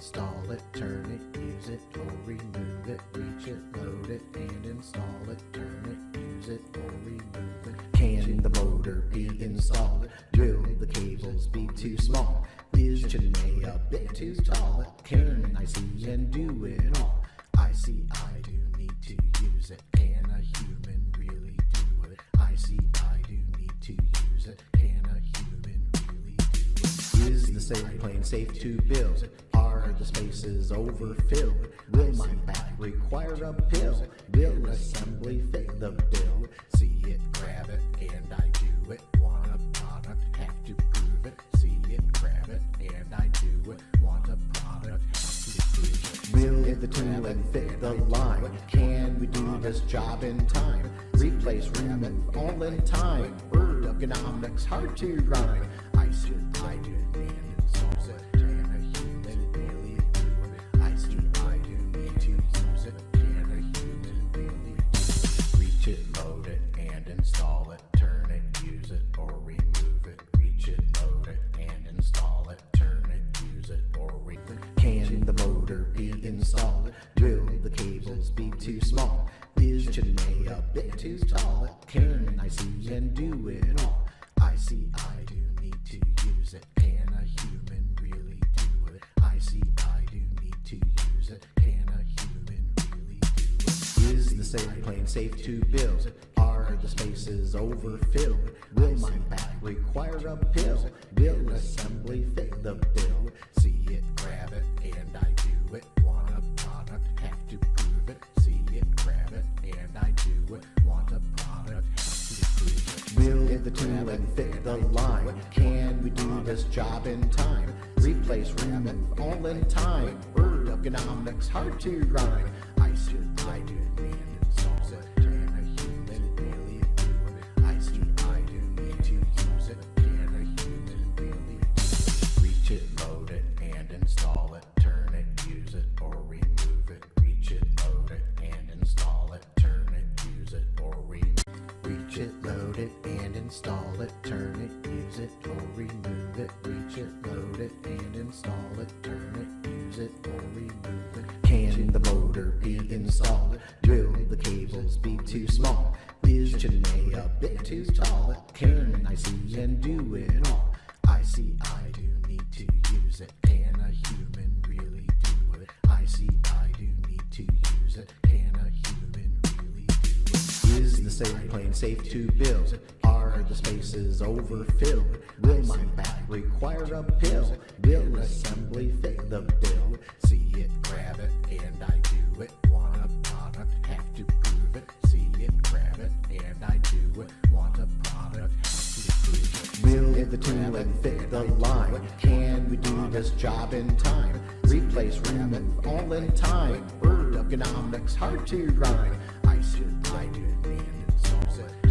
install it, turn it, use it, or remove it, reach it, load it, and install it, turn it, use it, or remove it. Can the motor be installed? Will the cables be too small? Is Janae a bit too tall? Can I see and do it all? I see I do need to use it. Can a human really do it? I see I do need to use it. Can a human really do it? Is the safe plane safe to build? Are the spaces overfilled? Will my back require a pill? Will assembly fit the bill? See it, grab it, and I do it. Want a product, have to prove it. See it, grab it, and I do it. Want a product, have to prove it. Will the tooling fit the line? Can we do this job in time? Replace, remove, all in time. Ergonomics, hard to rhyme. I do, and install it. Can a human really do it? I do need to use it. Can a human really do it? Reach it, load it, and install it. Turn it, use it, or remove it. Reach it, load it, and install it. Turn it, use it, or remove it. Can the motor be installed? Will the cables be too small? Is Janae a bit too tall? Can I see and do it all? I see I do need to use it. Can a human really do it? I see I do need to use it. Can a human really do it? Is the safe plane safe to build? Are the spaces overfilled? Will my back require a pill? Will assembly fit the bill? See it, grab it, and I do it. Want a product, have to prove it. See it, grab it, and I do it. Want a product, have to prove it. Will the tooling fit the line? Can we do this job in time? Replace, remove, all in time. Ergonomics, hard to rhyme. I do, and install it. Can a human really do it? I do need to use it. Can a human really do it? Reach it, load it, and install it. Turn it, use it, or remove it. Reach it, load it, and install it. Turn it, use it, or remove it. Reach it, load it, and install it. Turn it, use it, or remove it. Reach it, load it, and install it. Turn it, use it, or remove it. Can the motor be installed? Will the cables be too small? Is Janae a bit too tall? Can I see and do it all? I see I do need to use it. Can a human really do it? I see I do need to use it. Can a human really do it? Is the safe plane safe to build? Are the spaces overfilled? Will my back require a pill? Will assembly fit the bill? See it, grab it, and I do it. Want a product, have to prove it. See it, grab it, and I do it. Want a product, have to prove it. Will the tooling fit the line? Can we do this job in time? Replace, remove, all in time. Ergonomics, hard to rhyme. I do, and install it.